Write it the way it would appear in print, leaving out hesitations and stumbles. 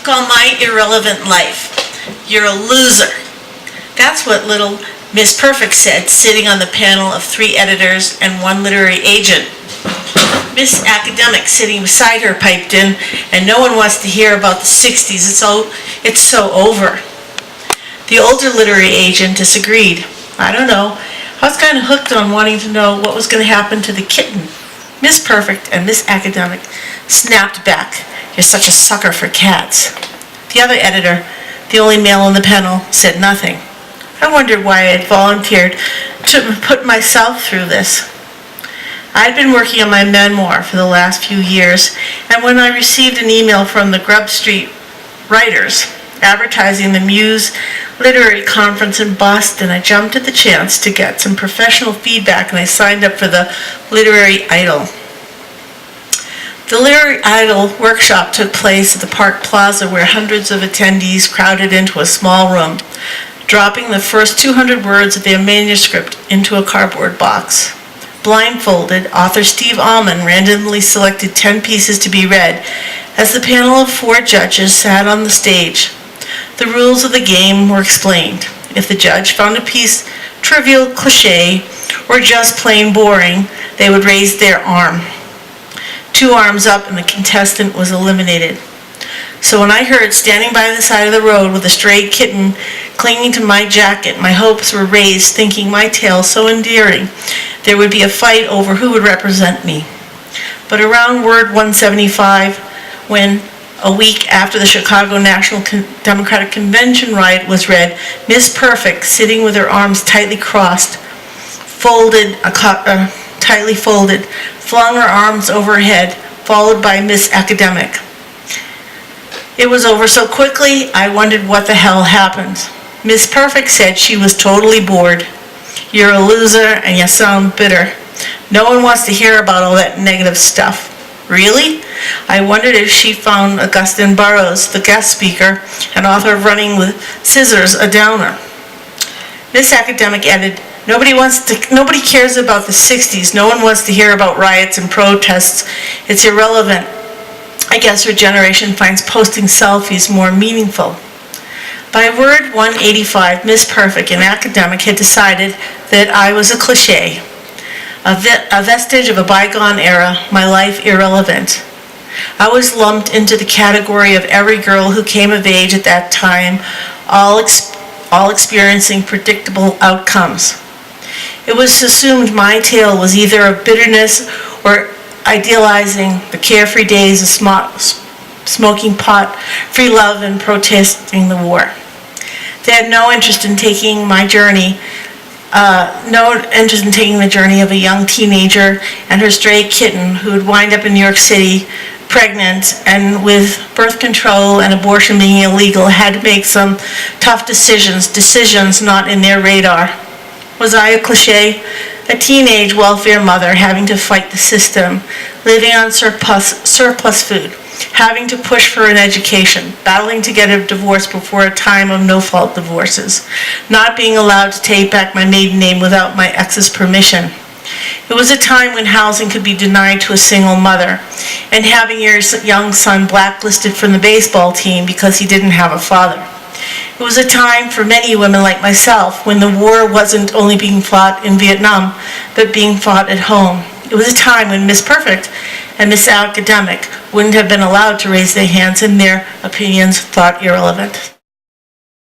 call my irrelevant life. You're a loser. That's what little Miss Perfect said, sitting on the panel of 3 editors and 1 literary agent. Miss Academic, sitting beside her, piped in, and no one wants to hear about the 60s. It's so over. The older literary agent disagreed. I don't know. I was kind of hooked on wanting to know what was going to happen to the kitten. Miss Perfect and Miss Academic snapped back. You're such a sucker for cats. The other editor, the only male on the panel, said nothing. I wondered why I had volunteered to put myself through this. I had been working on my memoir for the last few years, and when I received an email from the Grub Street writers advertising the Muse Literary Conference in Boston, I jumped at the chance to get some professional feedback, and I signed up for the Literary Idol. The Literary Idol workshop took place at the Park Plaza, where hundreds of attendees crowded into a small room, dropping the first 200 words of their manuscript into a cardboard box. Blindfolded, author Steve Allman randomly selected 10 pieces to be read as the panel of 4 judges sat on the stage. The rules of the game were explained. If the judge found a piece trivial, cliché, or just plain boring, they would raise their arm. 2 arms up and the contestant was eliminated. So when I heard standing by the side of the road with a stray kitten clinging to my jacket, my hopes were raised, thinking my tale so endearing there would be a fight over who would represent me. But around word 175, when a week after the Chicago National Democratic Convention riot was read, Miss Perfect, sitting with her arms tightly crossed, tightly folded, flung her arms over her head, followed by Miss Academic. It was over so quickly, I wondered what the hell happened. Miss Perfect said she was totally bored. You're a loser and you sound bitter. No one wants to hear about all that negative stuff. Really? I wondered if she found Augustine Burroughs, the guest speaker and author of Running with Scissors, a downer. Miss Academic added, Nobody cares about the 60s. No one wants to hear about riots and protests. It's irrelevant. I guess her generation finds posting selfies more meaningful. By word 185, Miss Perfect and Academic had decided that I was a cliché, a vestige of a bygone era, my life irrelevant. I was lumped into the category of every girl who came of age at that time, all experiencing predictable outcomes. It was assumed my tale was either of bitterness or idealizing the carefree days of smoking pot, free love, and protesting the war. They had no interest in taking the journey of a young teenager and her stray kitten who would wind up in New York City pregnant and with birth control and abortion being illegal had to make some tough decisions not in their radar. Was I a cliché? A teenage welfare mother having to fight the system, living on surplus food, having to push for an education, battling to get a divorce before a time of no-fault divorces, not being allowed to take back my maiden name without my ex's permission. It was a time when housing could be denied to a single mother, and having your young son blacklisted from the baseball team because he didn't have a father. It was a time for many women like myself when the war wasn't only being fought in Vietnam, but being fought at home. It was a time when Miss Perfect and Miss Academic wouldn't have been allowed to raise their hands and their opinions thought irrelevant.